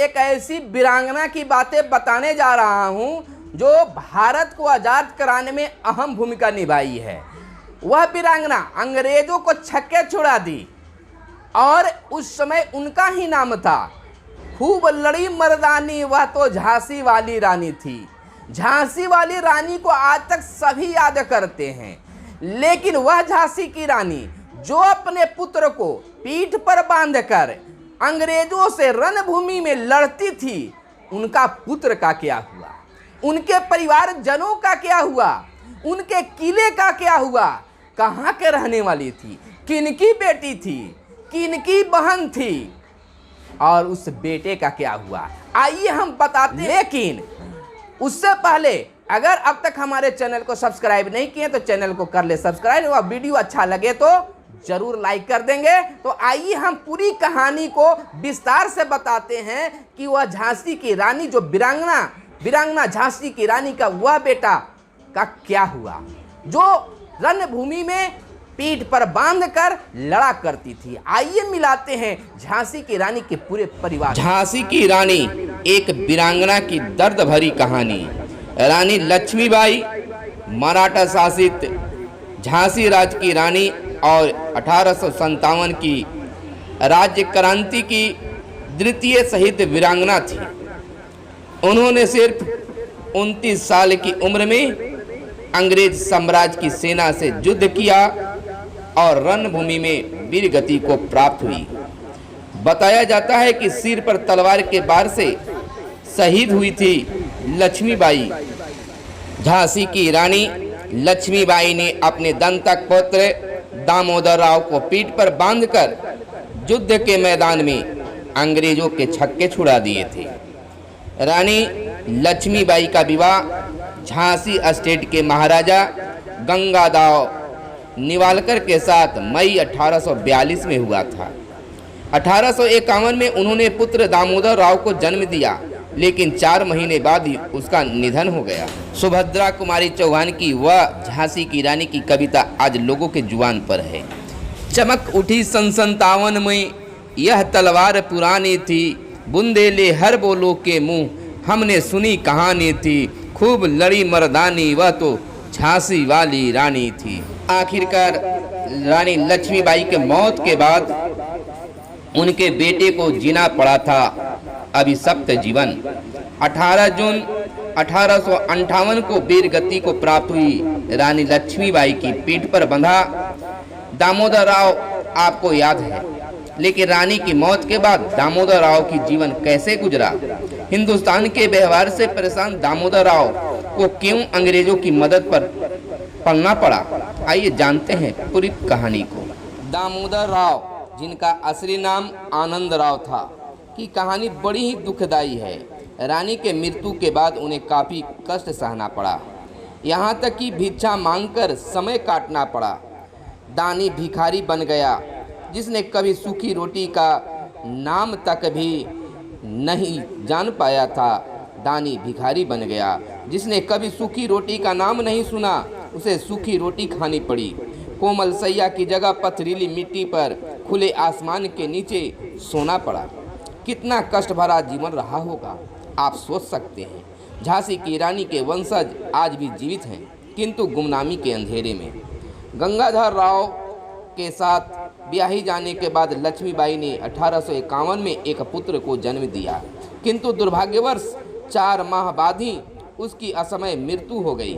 एक ऐसी वीरांगना की बातें बताने जा रहा हूं जो भारत को आज़ाद कराने में अहम भूमिका निभाई है। वह वीरांगना अंग्रेजों को छक्के छुड़ा दी और उस समय उनका ही नाम था। खूब लड़ी मर्दानी वह तो झांसी वाली रानी थी। झांसी वाली रानी को आज तक सभी याद करते हैं, लेकिन वह झांसी की रानी जो अपने पुत्र को पीठ पर बांधकर अंग्रेजों से रणभूमि में लड़ती थी, उनका पुत्र का क्या हुआ, उनके परिवार जनों का क्या हुआ, उनके किले का क्या हुआ, कहाँ के रहने वाली थी, किनकी बेटी थी, किनकी बहन थी, और उस बेटे का क्या हुआ, आइए हम बताते हैं। लेकिन उससे पहले अगर अब तक हमारे चैनल को सब्सक्राइब नहीं किए तो चैनल को कर ले सब्सक्राइब, और वीडियो अच्छा लगे तो जरूर लाइक कर देंगे। तो आइए हम पूरी कहानी को विस्तार से बताते हैं कि वह झांसी की रानी जो वीरांगना झांसी की रानी का वह बेटा का क्या हुआ जो रणभूमि में पीठ पर बांधकर लड़ा करती थी। आइए मिलाते हैं झांसी की रानी के पूरे परिवार। झांसी की रानी एक वीरांगना की दर्द भरी कहानी। रानी लक्ष्मीबाई मराठा शासित झांसी राज्य की रानी और 1857 की राज्य क्रांति की द्वितीय शहीद वीरांगना थी। उन्होंने सिर्फ 29 साल की उम्र में अंग्रेज साम्राज्य की सेना से युद्ध किया और रणभूमि में वीर गति को प्राप्त हुई। बताया जाता है कि सिर पर तलवार के वार से शहीद हुई थी लक्ष्मीबाई। झांसी की रानी लक्ष्मीबाई ने अपने दंतक पुत्र दामोदर राव को पीठ पर बांधकर युद्ध के मैदान में अंग्रेजों के छक्के छुड़ा दिए थे। रानी लक्ष्मीबाई का विवाह झांसी स्टेट के महाराजा गंगादाव निवालकर के साथ मई 1842 में हुआ था। 1851 में उन्होंने पुत्र दामोदर राव को जन्म दिया, लेकिन 4 महीने बाद ही उसका निधन हो गया। सुभद्रा कुमारी चौहान की वह झांसी की रानी की कविता आज लोगों के जुबान पर है। चमक उठी सन 57 में यह तलवार पुरानी थी, बुंदेले हर बोलो के मुंह हमने सुनी कहानी थी, खूब लड़ी मर्दानी वह तो झांसी वाली रानी थी। आखिरकार रानी लक्ष्मीबाई के मौत के बाद उनके बेटे को जीना पड़ा था अभिशप्त जीवन। 18 जून 1858 को वीर गति को प्राप्त हुई रानी लक्ष्मीबाई की पीठ पर बंधा दामोदर राव आपको याद है, लेकिन रानी की मौत के बाद दामोदर राव की जीवन कैसे गुजरा? हिंदुस्तान के व्यवहार से परेशान दामोदर राव को क्यों अंग्रेजों की मदद पर पलना पड़ा? आइए जानते हैं पूरी कहानी को। दामोदर राव, जिनका असली नाम आनंद राव था, की कहानी बड़ी ही दुखदायी है। रानी के मृत्यु के बाद उन्हें काफ़ी कष्ट सहना पड़ा, यहाँ तक कि भिक्षा मांगकर समय काटना पड़ा। दानी भिखारी बन गया, जिसने कभी सूखी रोटी का नाम तक भी नहीं जान पाया था। दानी भिखारी बन गया, जिसने कभी सूखी रोटी का नाम नहीं सुना, उसे सूखी रोटी खानी पड़ी। कोमल सैया की जगह पथरीली मिट्टी पर खुले आसमान के नीचे सोना पड़ा। कितना कष्ट भरा जीवन रहा होगा, आप सोच सकते हैं। झांसी की रानी के वंशज आज भी जीवित हैं, किंतु गुमनामी के अंधेरे में। गंगाधर राव के साथ ब्याही जाने के बाद लक्ष्मीबाई ने 1851 में एक पुत्र को जन्म दिया, किंतु दुर्भाग्यवश 4 माह बाद ही उसकी असमय मृत्यु हो गई।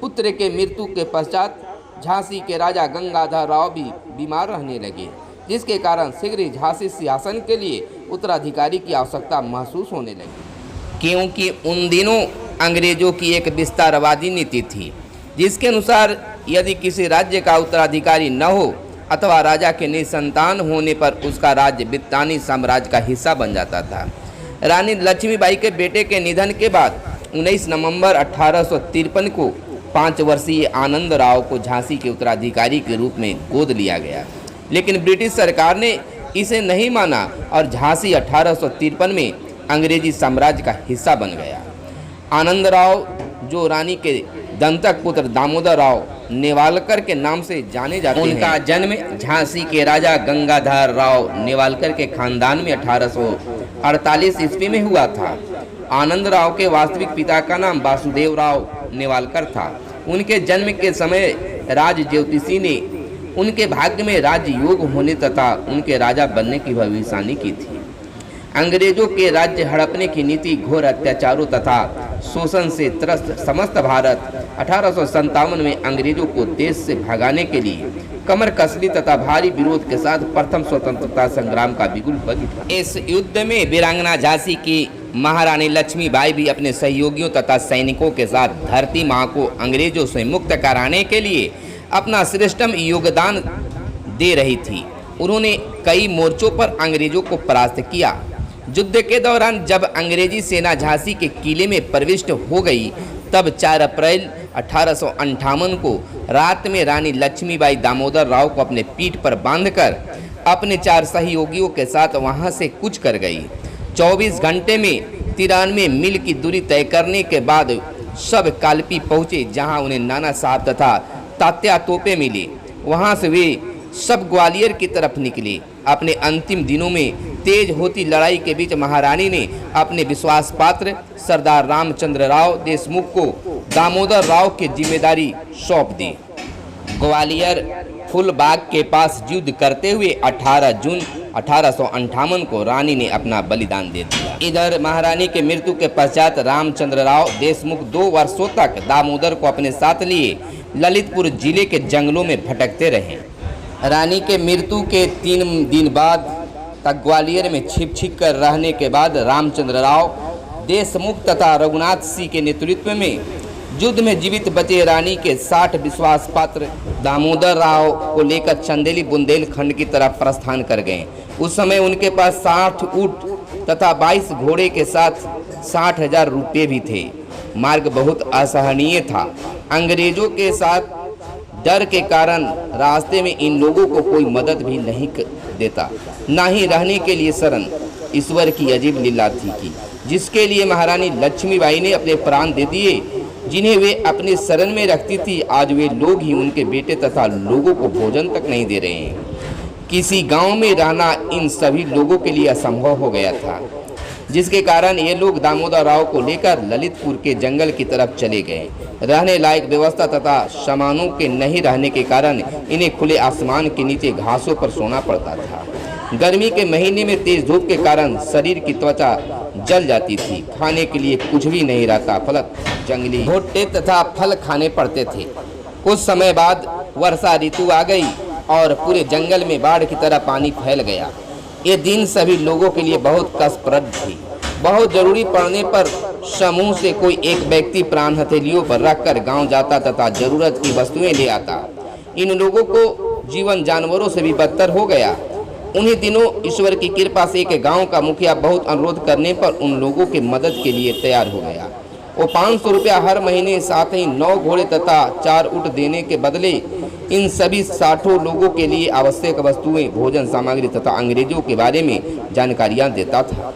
पुत्र के मृत्यु के पश्चात झांसी के राजा गंगाधर राव भी बीमार रहने लगे, जिसके कारण शीघ्र ही झांसी सिंहासन के लिए उत्तराधिकारी की आवश्यकता महसूस होने लगी। क्योंकि उन दिनों अंग्रेजों की एक विस्तारवादी नीति थी, जिसके अनुसार यदि किसी राज्य का उत्तराधिकारी न हो अथवा राजा के निसंतान होने पर उसका राज्य बिरतानी साम्राज्य का हिस्सा बन जाता था। रानी लक्ष्मीबाई के बेटे के निधन के बाद 19 नवंबर 1853 को 5 वर्षीय आनंद राव को झांसी के उत्तराधिकारी के रूप में गोद लिया गया, लेकिन ब्रिटिश सरकार ने इसे नहीं माना और झांसी 1853 में अंग्रेजी साम्राज्य का हिस्सा बन गया। आनंद राव, जो रानी के दंतक पुत्र दामोदर राव नेवालकर के नाम से जाने जाते हैं, उनका जन्म झांसी के राजा गंगाधर राव नेवालकर के खानदान में 1948 ईस्वी में हुआ था। आनंद राव के वास्तविक पिता का नाम वासुदेव राव नेवालकर था। उनके जन्म के समय राज ज्योतिषी ने उनके भाग्य में राजयोग होने तथा उनके राजा बनने की भविष्यवाणी की थी। अंग्रेजों के राज्य हड़पने की नीति, घोर अत्याचारों तथा शोषण से त्रस्त समस्त भारत 1857 में अंग्रेजों को देश से भगाने के लिए कमर कसली तथा भारी विरोध के साथ प्रथम स्वतंत्रता संग्राम का बिगुल बज उठा। इस युद्ध में वीरांगना झांसी की महारानी लक्ष्मीबाई भी अपने सहयोगियों तथा सैनिकों के साथ धरती माँ को अंग्रेजों से मुक्त कराने के लिए अपना श्रेष्ठतम योगदान दे रही थी। उन्होंने कई मोर्चों पर अंग्रेजों को परास्त किया। युद्ध के दौरान जब अंग्रेजी सेना झांसी के किले में प्रविष्ट हो गई, तब 4 अप्रैल 1858 को रात में रानी लक्ष्मीबाई दामोदर राव को अपने पीठ पर बांधकर अपने 4 सहयोगियों के साथ वहां से कूच कर गई। 24 घंटे में 93 मील की दूरी तय करने के बाद सब कालपी पहुँचे, जहाँ उन्हें नाना साहब तथा तात्या तोपे मिले। वहाँ से वे सब ग्वालियर की तरफ निकले। अपने अंतिम दिनों में तेज होती लड़ाई के बीच महारानी ने अपने विश्वास पात्र सरदार रामचंद्र राव देशमुख को दामोदर राव की जिम्मेदारी सौंप दी। ग्वालियर फुलबाग के पास युद्ध करते हुए 18 जून 1858 को रानी ने अपना बलिदान दे दिया। इधर महारानी के मृत्यु के पश्चात रामचंद्र राव देशमुख 2 वर्षों तक दामोदर को अपने साथ लिए ललितपुर जिले के जंगलों में भटकते रहे। रानी के मृत्यु के 3 दिन बाद तक ग्वालियर में छिप कर रहने के बाद रामचंद्र राव देशमुख तथा रघुनाथ सिंह के नेतृत्व में युद्ध में जीवित बचे रानी के 60 विश्वास पात्र दामोदर राव को लेकर चंदेली बुंदेलखंड की तरफ प्रस्थान कर गए। उस समय उनके पास 60 ऊंट तथा 22 घोड़े के साथ 60,000 रुपये भी थे। मार्ग बहुत असहनीय था। अंग्रेजों के साथ डर के कारण रास्ते में इन लोगों को कोई मदद भी नहीं देता, ना ही रहने के लिए शरण। ईश्वर की अजीब लीला थी कि जिसके लिए महारानी लक्ष्मीबाई ने अपने प्राण दे दिए, जिन्हें वे अपने शरण में रखती थी, आज वे लोग ही उनके बेटे तथा लोगों को भोजन तक नहीं दे रहे हैं। किसी गांव में रहना इन सभी लोगों के लिए असंभव हो गया था, जिसके कारण ये लोग दामोदर राव को लेकर ललितपुर के जंगल की तरफ चले गए। रहने लायक व्यवस्था तथा सामानों के नहीं रहने के कारण इन्हें खुले आसमान के नीचे घासों पर सोना पड़ता था। गर्मी के महीने में तेज धूप के कारण शरीर की त्वचा जल जाती थी। खाने के लिए कुछ भी नहीं रहता, फलत जंगली भुट्टे तथा फल खाने पड़ते थे। कुछ समय बाद वर्षा ऋतु आ गई और पूरे जंगल में बाढ़ की तरह पानी फैल गया। ये दिन सभी लोगों के लिए बहुत कष्टप्रद थी। बहुत जरूरी पड़ने पर समूह से कोई एक व्यक्ति प्राण हथेलियों पर रखकर गांव जाता तथा जरूरत की वस्तुएं ले आता। इन लोगों को जीवन जानवरों से भी बदतर हो गया। उन्हीं दिनों ईश्वर की कृपा से एक गांव का मुखिया बहुत अनुरोध करने पर उन लोगों की मदद के लिए तैयार हो गया। वो 500 रुपया हर महीने, साथ ही 9 घोड़े तथा 4 ऊँट देने के बदले इन सभी 60 लोगों के लिए आवश्यक वस्तुएं, भोजन सामग्री तथा अंग्रेजों के बारे में जानकारियां देता था।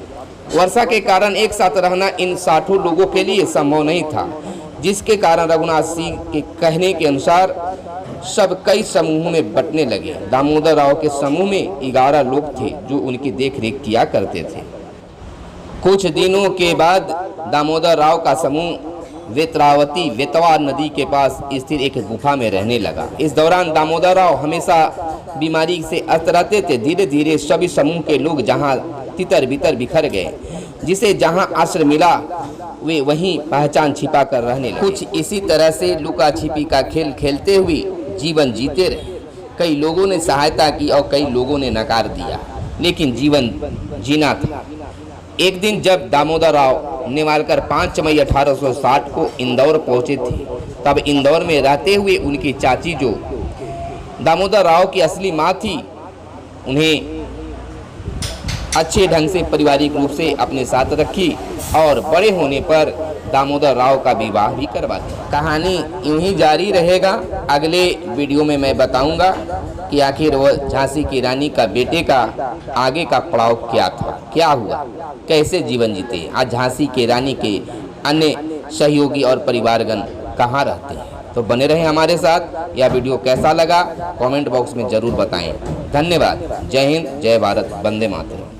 वर्षा के कारण एक साथ रहना इन 60 लोगों के लिए संभव नहीं था, जिसके कारण रघुनाथ सिंह के कहने के अनुसार सब कई समूहों में बंटने लगे। दामोदर राव के समूह में 11 लोग थे जो उनकी देखरेख किया करते थे। कुछ दिनों के बाद दामोदर राव का समूह वेत्रावती वेतवा नदी के पास स्थित एक गुफा में रहने लगा। इस दौरान दामोदर राव हमेशा बीमारी से अस्त रहते थे। धीरे धीरे सभी समूह के लोग जहां तितर बितर बिखर गए। जिसे जहां आश्रय मिला वे वहीं पहचान छिपा कर रहने लगे। कुछ इसी तरह से लुका छिपी का खेल खेलते हुए जीवन जीते रहे। कई लोगों ने सहायता की और कई लोगों ने नकार दिया, लेकिन जीवन जीना था। एक दिन जब दामोदर राव नेवालकर 5 मई 1860 को इंदौर पहुंचे थे, तब इंदौर में रहते हुए उनकी चाची, जो दामोदर राव की असली माँ थी, उन्हें अच्छे ढंग से पारिवारिक रूप से अपने साथ रखी और बड़े होने पर दामोदर राव का विवाह भी करवा दिया। कहानी यूं ही जारी रहेगा। अगले वीडियो में मैं बताऊंगा कि आखिर वह झांसी की रानी का बेटे का आगे का पड़ाव क्या था, क्या हुआ, कैसे जीवन जीते, आज झांसी की रानी के अन्य सहयोगी और परिवारगण कहाँ रहते हैं। तो बने रहें हमारे साथ। यह वीडियो कैसा लगा कमेंट बॉक्स में ज़रूर बताएं। धन्यवाद। जय हिंद, जय भारत, वंदे मातरम।